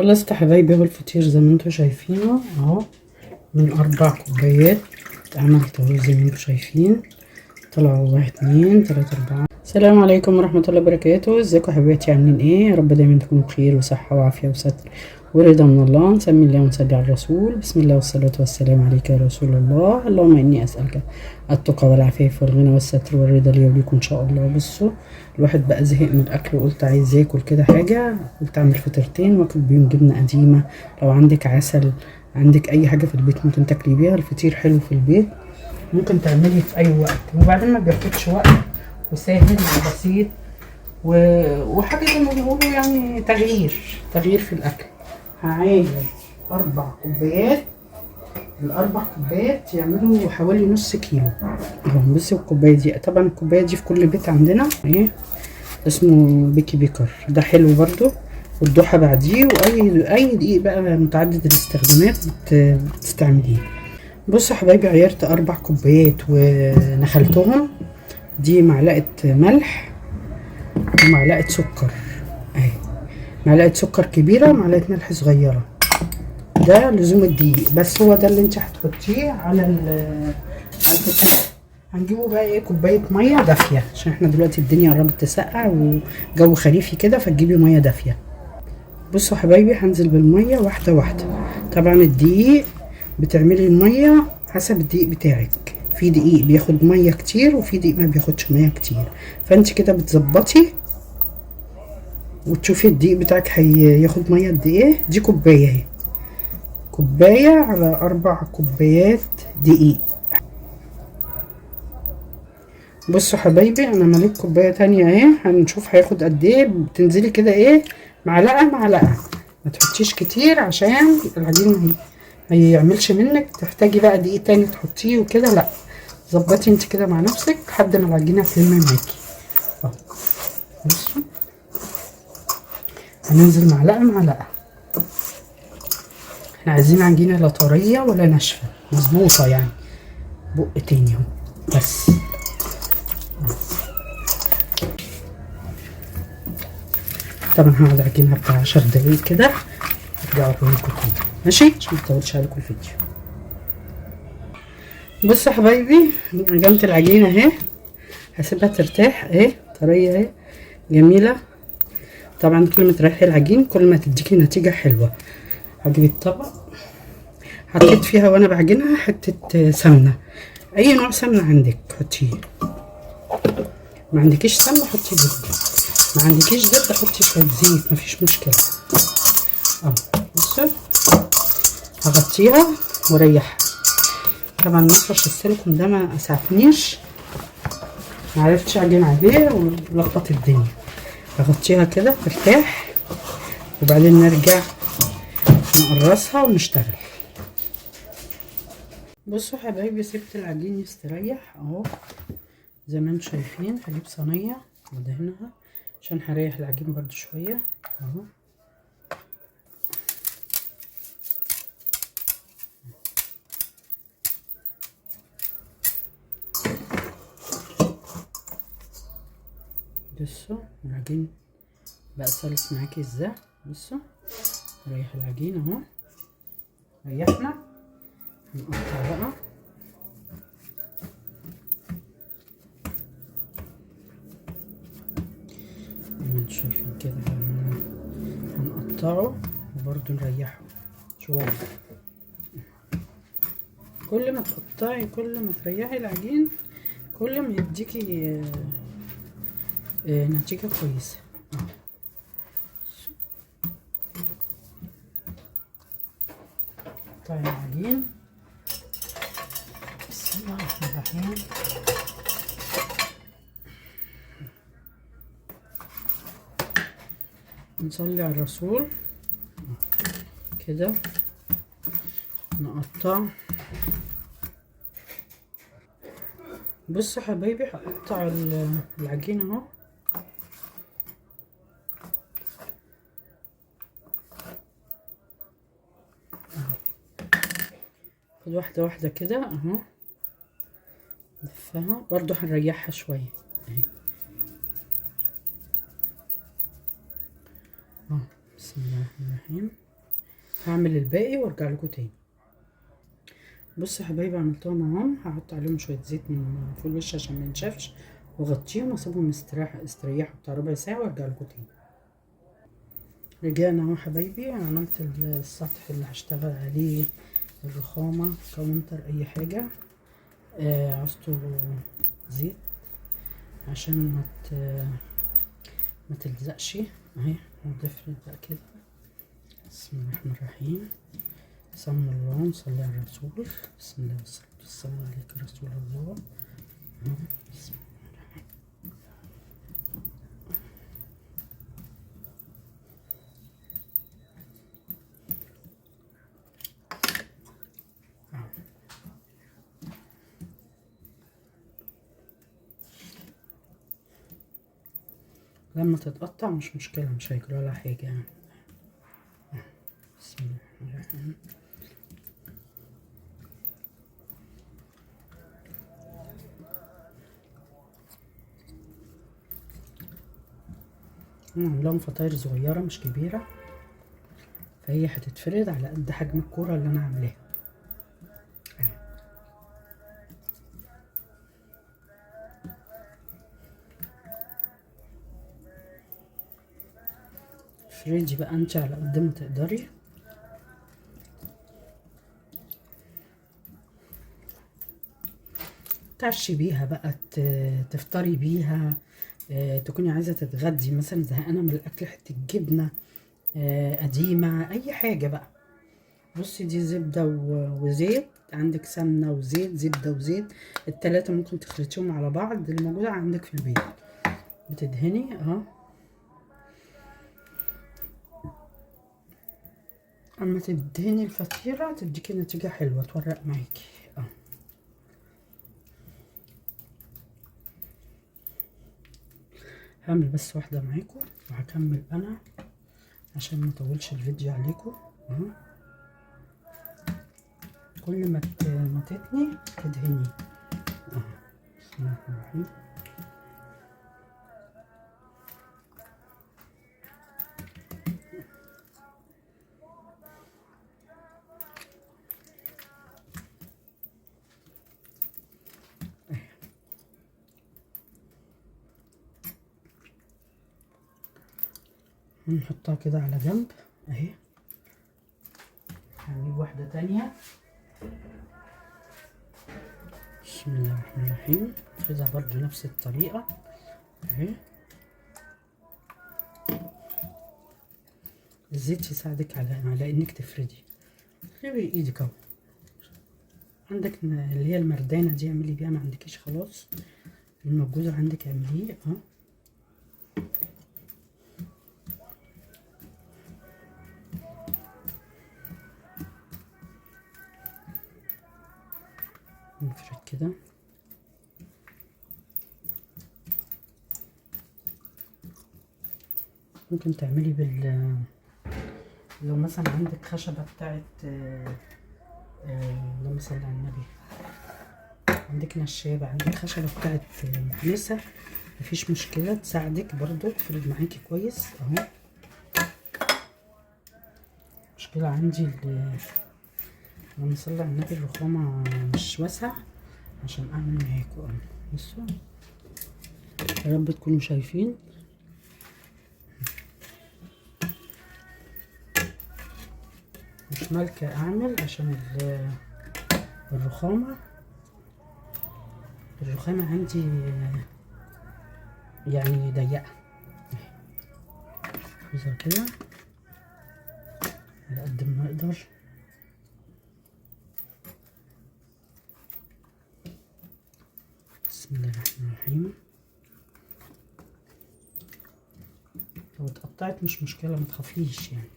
خلصت يا حبايبي اهو الفطير زي ما انتوا شايفينه اهو، من 4 كوبايات عملت اهو زي ما انتوا شايفين. طلعوا 1 2 3 4. السلام عليكم ورحمة الله وبركاته. ازيكم يا حبايبتي، عاملين ايه؟ يا رب دايما تكونوا بخير وصحة وعافية وستر ورضا من الله. نسمي الله ونصلي على الرسول. بسم الله والصلاة والسلام عليك يا رسول الله. اللهم اني اسألك التقى والعفاف والغنى والستر والرضا لي وليكم ان شاء الله. بصوا، الواحد بقى زهق من الاكل وقلت عايز اكل كده حاجة، قلت اعمل فطيرتين واكل بيهم جبنة قديمة. لو عندك عسل، عندك اي حاجة في البيت ممكن تاكلي بيها. الفطير حلو في البيت، ممكن تعملي في اي وقت، وبعدين ما بياخدش وقت وسهل وبسيط وحاجة زي ما بيقولوا يعني تغيير في الأكل. هعاير 4 كوبايات، ال4 كوبايات يعملوا حوالي نص كيلو اهو. بصي الكوباية دي، طبعا الكوباية دي في كل بيت عندنا ايه، اسمه بيكي بيكر، ده حلو برضو. والضحى بعديه، واي دقيق بقى متعدد الاستخدامات بتستعمليه. بصوا يا حبايبي، عيرت 4 كوبايات ونخلتهم. دي معلقة ملح ومعلقة سكر اهي، معلقة سكر كبيرة ومعلقة ملح صغيرة. ده لزوم الدقيق، بس هو ده اللي انت هتحطيه على البتاع. هنجيبه بقى ايه، كوباية مية دافية، عشان احنا دلوقتي الدنيا قربت تسقع وجو خريفي كده، فتجيبي مية دافية. بصوا يا حبايبي، هنزل بالمية واحدة واحدة. طبعا الدقيق بتعملي المية حسب الدقيق بتاعك، في دقيق بياخد مية كتير وفي دقيق ما بياخدش مية كتير، فانت كده بتظبطي وتشوفي الدقيق بتاعك هياخد ميه قد ايه. دي كوبايه اهي، كوبايه على 4 كوبايات دقيق. بصوا حبايبي، انا مليت كوبايه تانية اهي، هنشوف هياخد قد ايه. بتنزلي كده ايه، معلقه معلقه، ما تحطيش كتير عشان العجين ما يعملش منك، تحتاجي بقى دقيق تاني تحطيه وكده. لا، ظبطي انت كده مع نفسك لحد ما العجينه تلم معاكي اهو. بصوا، هننزل معلقه معلقه. احنا عايزين عجينه لا طريه ولا ناشفه، مظبوطه يعني. بق تاني اهو بس. طبعا هقعد اعجنها بتاع 10 دقايق كده، ارجع اوريكم تاني ماشي، عشان متطولش عليكم الفيديو. بصوا يا حبايبي، عجنت العجينه اهي، هسيبها ترتاح اهي، طريه اهي، جميله. طبعا كل ما تريحي العجين كل ما تديكي نتيجه حلوه. هجيب الطبق، حطيت فيها وانا بعجنها حته سمنه، اي نوع سمنه عندك حطيه. ما عندكيش سمنه حطي زبده، ما عندكيش زبده حطي شويه زيت، مفيش مشكله اهو. بصوا، هغطيها واريحها. طبعا مفرش السيليكون ده ما اسعفنيش، معرفتش اعجن عليه ولخبط الدنيا. هغطيها كده ترتاح، وبعدين نرجع نقرصها ونشتغل. بصوا حبايبي، سبت العجين يستريح اهو زي ما انتم شايفين. هجيب صينيه وادهنها عشان هريح العجين برضو شويه اهو. بصوا العجين بقى سلس معاكي ازاي. بصوا، ريح العجين اهو، ريحنا. هنقطع بقى، زي ما انتم شايفين كده. هنقطعه وبرضو نريحه شويه. كل ما تقطعي كل ما تريحي العجين كل ما يديكي نتيجة كويسة اهو. قطعي العجين، بسم الله الرحمن الرحيم. نصلي على الرسول كده، نقطع. بصوا حبايبي، هقطع العجين اهو. خد واحدة واحدة كده اهو، لفها برضو هنريحها شوية اهي اهو. بسم الله الرحمن الرحيم. هعمل الباقي وارجع لكم تاني. بصوا يا حبايبي عملتهم اهم، هحط عليهم شويه زيت من فوق الوش عشان ما ينشفش، واغطيهم واسيبهم يستريحوا بتاع ربع ساعه وارجع لكم تاني. رجعنا اهو حبايبي، عملت السطح اللي هشتغل عليه الرخامه، كاونتر اي حاجه. عصته زيت عشان ما تلزقش اهي. نضيف بقى كده. بسم الله الرحمن الرحيم. سم الله، صلي على الرسول. بسم الله والصلاة والسلام عليك يا رسول الله. بسم الله. لما تتقطع مش مشكلة، مش هيجرى لها حاجة يعني. بسم الله الرحمن الرحيم. انا عاملاهم فطاير صغيرة مش كبيرة، فهي هتتفرد على قد حجم الكورة اللي انا عاملاها. افردي بقى انت على قد ما تقدري. تعشي بيها بقى، تفطري بيها، تكوني عايزة تتغدي مثلا زهقانة من الأكل، حتة جبنة قديمة، أي حاجة بقى. بصي دي زبدة وزيت، عندك سمنة وزيت، زبدة وزيت، التلاتة ممكن تخلطيهم على بعض اللي موجودة عندك في البيت. بتدهني اهو. اما تدهني الفطيرة تديكي نتيجة حلوة، تورق معاكي اهو. هعمل بس واحدة معاكم وهكمل انا عشان ما اطولش الفيديو عليكم اهو. كل ما تتني تدهني اهو. بسم الله الرحمن الرحيم. هنحطها كده على جنب اهي. هنجيب واحدة تانية. بسم الله الرحمن الرحيم. نفردها برضو نفس الطريقة اهي. الزيت يساعدك على انك تفردي. خلي ايدك اهو. عندك اللي هي المردانة دي اعملي بيها، ما عندكيش خلاص الموجودة عندك اعمليه اهو. نفرد كده. ممكن تعملي لو مثلا عندك خشبة بتاعت اللهم صل على النبي، عندك نشابة، عندك خشبة بتاعت مكنسة، مفيش مشكلة، تساعدك برضو تفرد معاكي كويس اهو. مشكلة عندي اللهم صل على النبي الرخامة مش واسع عشان اعمل معاكم اهو. بصوا يا رب تكونوا شايفين. مش مالكة اعمل عشان الرخامة عندي يعني ضيقة زي كده على قد ما نقدر. بسم الله الرحمن الرحيم. لو اتقطعت مش مشكلة، ما تخافيش يعني.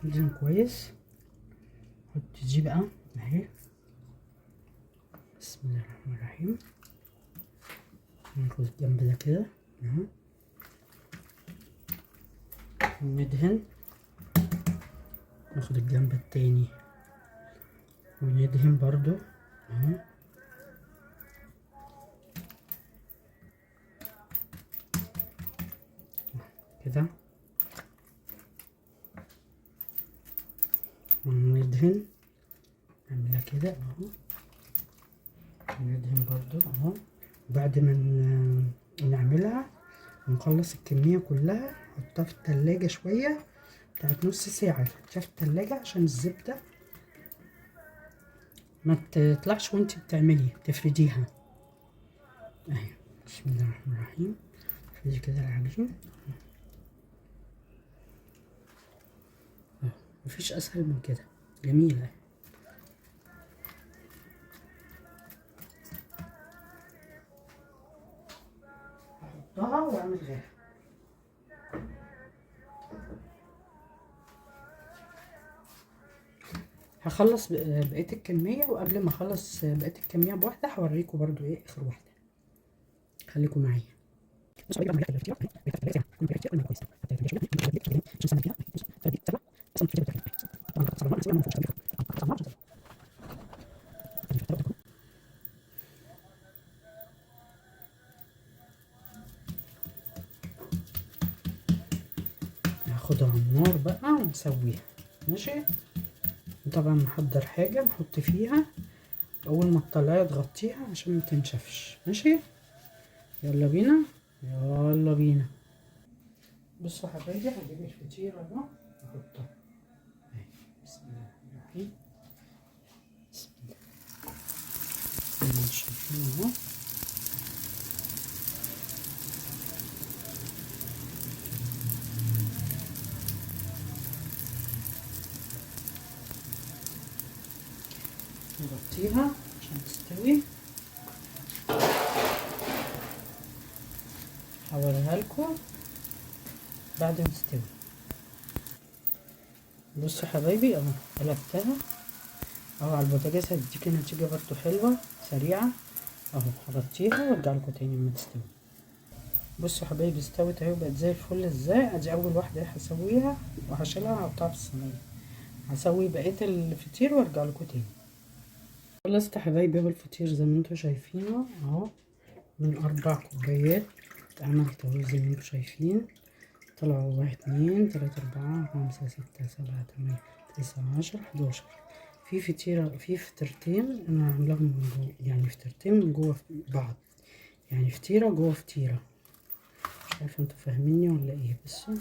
ادهن كويس. حط دي بقى اهي. بسم الله الرحمن الرحيم. ناخد الجنب ده كده اهو. ندهن، ناخد الجنب التاني وندهن برضو اهو كده، وندهن نعملها كده اهو، ندهن برضو اهو. وبعد ما نعملها ونخلص الكمية كلها نحطها في التلاجة شوية بتاعت نص ساعة في التلاجة عشان الزبدة ما تطلعش وانت بتعملي، تفرديها اهي. بسم الله الرحمن الرحيم. افردي كده العجين، مفيش اسهل من كده، جميلة. احطها واعمل غيرها. هخلص بقية الكمية، وقبل ما اخلص بقية الكمية بواحدة هوريكم برضو ايه اخر واحدة، خليكم معايا. بصوا بقى بعمل كده هاخدها على النار بقى ونسويها ماشي. طبعا نحضر حاجة نحط فيها، اول ما تطلعيها تغطيها عشان ما تنشفش ماشي. يلا بينا يلا بينا. بصوا حبايبي، هجيب الفطيرة اهو احطها اهي. بسم الله الرحمن الرحيم. بسم الله. زي ما انتم شايفين اهو. نغطيها عشان تستوي. هوريها لكم بعد ما تستوي. بصوا حبايبي اهو قلبتها اهو على البوتاجاز، هتديكي نتيجة برضو حلوة سريعة اهو. هغطيها وارجع لكم تاني لما تستوي. بصوا حبايبي استوت اهي وبقت زي الفل ازاي. ادي اول واحدة هسويها وهشيلها واحطها في الصينية. هسوي بقية الفطير وارجع لكم تاني. خلصت حبايبي بالفطير زي ما انتوا شايفينه اهو، من 4 كوبايات عملت اهو زي ما انتوا شايفين. طلعوا 1 2 3 4 5 6 7 8 9 10 11. في فطيرة في فطيرتين انا عاملاهم من جوه، يعني فطيرتين من جوه بعض، يعني فطيرة جوه فطيرة. مش عارفة انتوا فاهميني ولا ايه. بصوا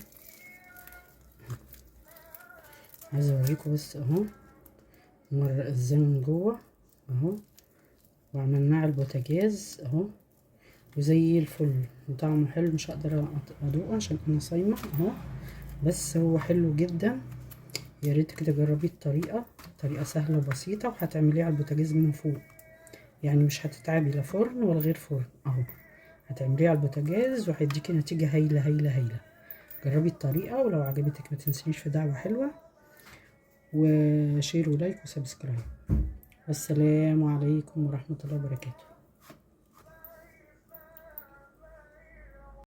عايزة اوريكم بس اهو مرة ازاي من جوه اهو، وعملناه على البوتاجاز اهو وزي الفل وطعمه حلو. مش هقدر ادوقه عشان انا صايمة اهو، بس هو حلو جدا. يا ريت كده جربي الطريقة سهلة وبسيطة، وهتعمليها على البوتاجاز من فوق، يعني مش هتتعبي لا فرن ولا غير فرن اهو. هتعمليها على البوتاجاز وهيديكي نتيجة هايلة هايلة هايلة. جربي الطريقة، ولو عجبتك ما تنسينيش في دعوة حلوة وشير ولايك وسبسكرايب. والسلام عليكم ورحمة الله وبركاته.